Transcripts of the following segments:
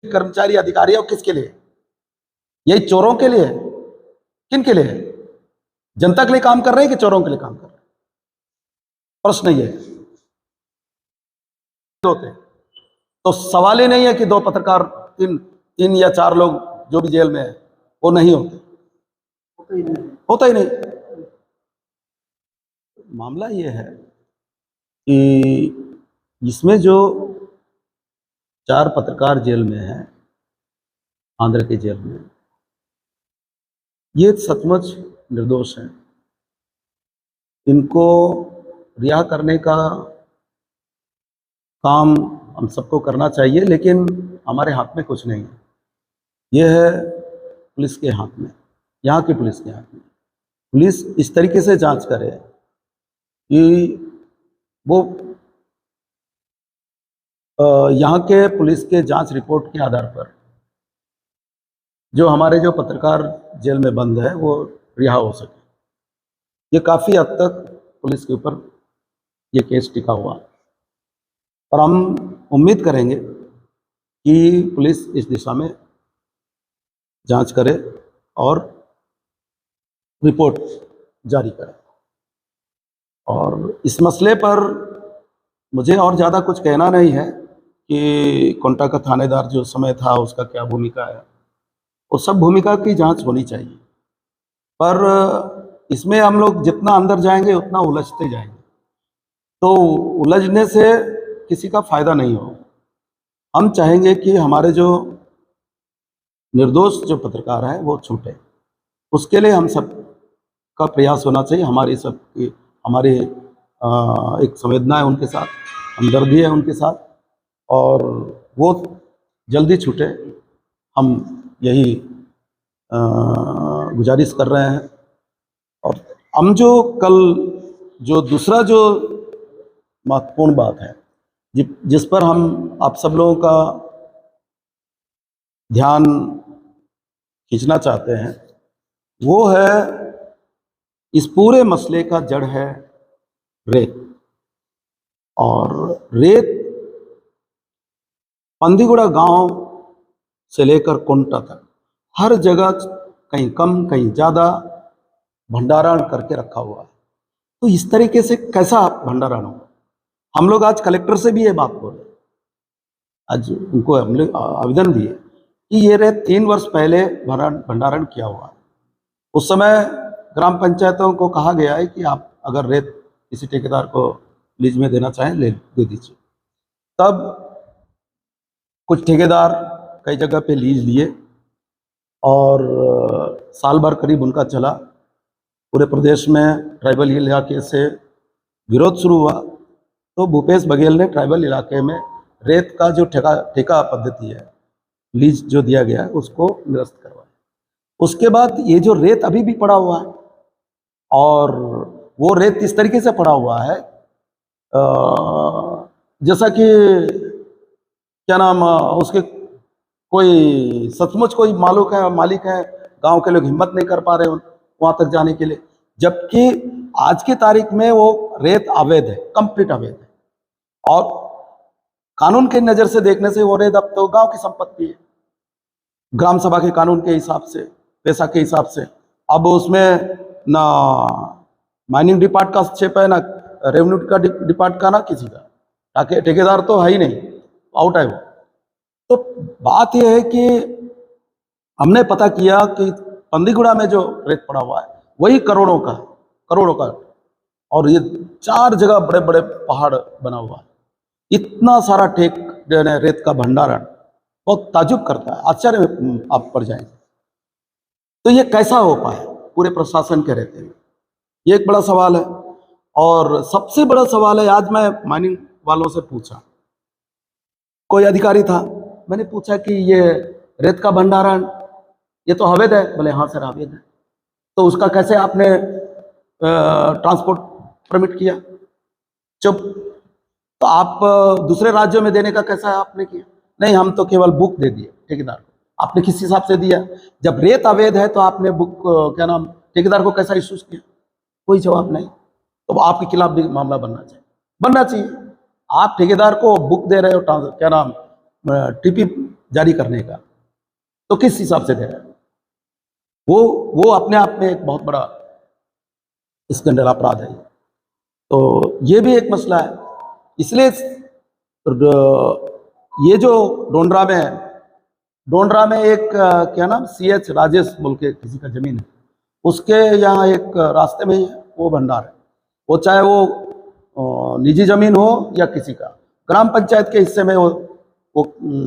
कर्मचारी अधिकारी है वो किसके लिए? यही चोरों के लिए है? किन के लिए है? जनता के लिए काम कर रहे हैं कि चोरों के लिए काम कर रहे हैं? प्रश्न ये है। होते हैं तो सवाल ही नहीं है कि दो पत्रकार, तीन या चार लोग जो भी जेल में है वो नहीं होते, होता ही नहीं। मामला ये है कि इसमें जो 4 पत्रकार जेल में हैं, आंध्र के जेल में, ये सचमुच निर्दोष हैं। इनको रिहा करने का काम हम सबको करना चाहिए, लेकिन हमारे हाथ में कुछ नहीं है। ये है पुलिस के हाथ में, यहाँ की पुलिस के हाथ में। पुलिस इस तरीके से जांच करे कि वो यहाँ के पुलिस के जांच रिपोर्ट के आधार पर जो हमारे जो पत्रकार जेल में बंद है वो रिहा हो सके। ये काफ़ी हद तक पुलिस के ऊपर ये केस टिका हुआ, और हम उम्मीद करेंगे कि पुलिस इस दिशा में जांच करे और रिपोर्ट जारी करे। और इस मसले पर मुझे और ज़्यादा कुछ कहना नहीं है कि कोंटा का थानेदार जो समय था उसका क्या भूमिका है, वो सब भूमिका की जांच होनी चाहिए। पर इसमें हम लोग जितना अंदर जाएंगे उतना उलझते जाएंगे, तो उलझने से किसी का फायदा नहीं हो। हम चाहेंगे कि हमारे जो निर्दोष जो पत्रकार हैं वो छूटे, उसके लिए हम सब का प्रयास होना चाहिए। हमारी एक संवेदना है उनके साथ, हमदर्दी है उनके साथ, और वो जल्दी छूटे, हम यही गुजारिश कर रहे हैं। और हम जो कल जो दूसरा जो महत्वपूर्ण बात है जिस पर हम आप सब लोगों का ध्यान खींचना चाहते हैं, वो है इस पूरे मसले का जड़ है रेत। और रेत पंदीगुड़ा गांव से लेकर कोंटा तक हर जगह कहीं कम कहीं ज़्यादा भंडारण करके रखा हुआ है। तो इस तरीके से कैसा भंडारण हो? हम लोग आज कलेक्टर से भी ये बात बोले, आज उनको हम लोग आवेदन दिए कि ये रेत 3 वर्ष पहले भंडारण किया हुआ है। उस समय ग्राम पंचायतों को कहा गया है कि आप अगर रेत किसी ठेकेदार को लीज में देना चाहें दे दीजिए। तब कुछ ठेकेदार कई जगह पे लीज लिए और साल भर करीब उनका चला। पूरे प्रदेश में ट्राइबल इलाके से विरोध शुरू हुआ, तो भूपेश बघेल ने ट्राइबल इलाके में रेत का जो ठेका पद्धति है, लीज जो दिया गया है, उसको निरस्त करवाया। उसके बाद ये जो रेत अभी भी पड़ा हुआ है, और वो रेत इस तरीके से पड़ा हुआ है जैसा कि क्या नाम उसके कोई सचमुच कोई मालिक है, गांव के लोग हिम्मत नहीं कर पा रहे वहां तक जाने के लिए, जबकि आज की तारीख में वो रेत अवैध है, कंप्लीट अवैध है। और कानून की नज़र से देखने से वो रेत अब तो गांव की संपत्ति है, ग्राम सभा के कानून के हिसाब से, पैसा के हिसाब से। अब उसमें ना माइनिंग डिपार्ट का हस्तक्षेप है, ना रेवेन्यू का डिपार्ट का, ना किसी का, ताकि ठेकेदार तो है ही नहीं, आउट है वो। तो बात यह है कि हमने पता किया कि पंदीगुड़ा में जो रेत पड़ा हुआ है वही करोड़ों का, और ये 4 जगह बड़े बड़े पहाड़ बना हुआ है। इतना सारा रेत का भंडारण बहुत ताजुब करता है, आश्चर्य में आप पड़ जाएंगे। तो ये कैसा हो पाए पूरे प्रशासन के रहते हुए, ये एक बड़ा सवाल है। और सबसे बड़ा सवाल है, आज मैं माइनिंग वालों से पूछा, कोई अधिकारी था, मैंने पूछा कि ये रेत का भंडारण ये तो अवैध है। बोले हाँ सर अवैध है। तो उसका कैसे आपने ट्रांसपोर्ट परमिट किया? चुप। तो आप दूसरे राज्यों में देने का कैसा आपने किया? नहीं, हम तो केवल बुक दे दिए ठेकेदार को। आपने किस हिसाब से दिया? जब रेत अवैध है तो आपने बुक ठेकेदार को कैसा इश्यूज किया? कोई जवाब नहीं। तो आपके खिलाफ भी मामला बनना चाहिए। आप ठेकेदार को बुक दे रहे हो, टीपी जारी करने का, तो किस हिसाब से दे रहा है? वो अपने आप में एक बहुत बड़ा स्कैंडल अपराध है। तो ये भी एक मसला है। इसलिए ये जो डोंडरा में है, डोंडरा में एक क्या नाम, CH राजेश बोल के किसी का जमीन है, उसके यहाँ एक रास्ते में ही है वो भंडार है। वो चाहे वो निजी जमीन हो या किसी का, ग्राम पंचायत के हिस्से में वो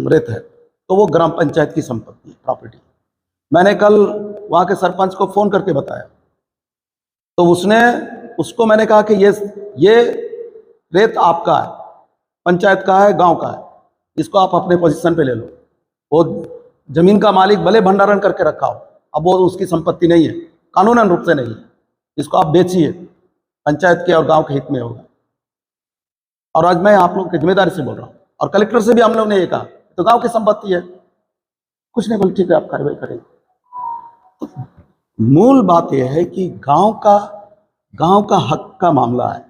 रेत है, तो वो ग्राम पंचायत की संपत्ति है, प्रॉपर्टी। मैंने कल वहाँ के सरपंच को फ़ोन करके बताया, तो उसको मैंने कहा कि ये रेत आपका है, पंचायत का है, गांव का है, इसको आप अपने पोजीशन पे ले लो। वो जमीन का मालिक भले भंडारण करके रखा हो, अब वो उसकी संपत्ति नहीं है, कानूनन रूप से नहीं है, इसको आप बेचिए, पंचायत के और गांव के हित में होगा। और आज मैं आप लोग की जिम्मेदारी से बोल रहा हूँ, और कलेक्टर से भी हम लोग ने ये कहा, तो गांव की संपत्ति है, कुछ नहीं, बोले ठीक है आप कार्रवाई करेंगे। तो मूल बात यह है कि गांव का हक का मामला है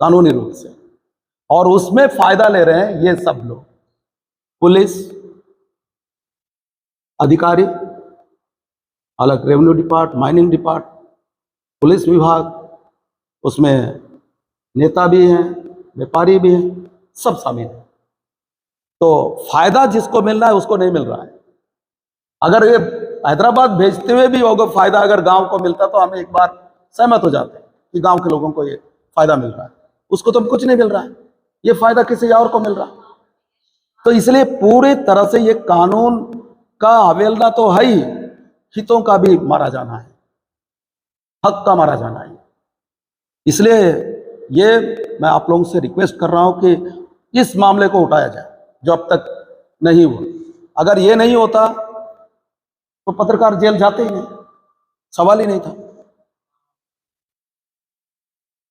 कानूनी रूप से, और उसमें फायदा ले रहे हैं ये सब लोग, पुलिस अधिकारी, अलग revenue depart, mining depart, police विभाग, उसमें नेता भी हैं, व्यापारी भी हैं, सब शामिल हैं। तो फायदा जिसको मिलना है उसको नहीं मिल रहा है। अगर ये हैदराबाद भेजते हुए भी होगा फायदा अगर गांव को मिलता, तो हम एक बार सहमत हो जाते कि गांव के लोगों को ये फायदा मिल रहा है। उसको तो कुछ नहीं मिल रहा है, ये फायदा किसी और को मिल रहा है। तो इसलिए पूरी तरह से ये कानून का अवहेलना तो है ही, हितों का भी मारा जाना है, हक का मारा जाना है। इसलिए ये मैं आप लोगों से रिक्वेस्ट कर रहा हूं कि इस मामले को उठाया जाए जो अब तक नहीं हुआ। अगर ये नहीं होता तो पत्रकार जेल जाते ही नहीं, सवाल ही नहीं था।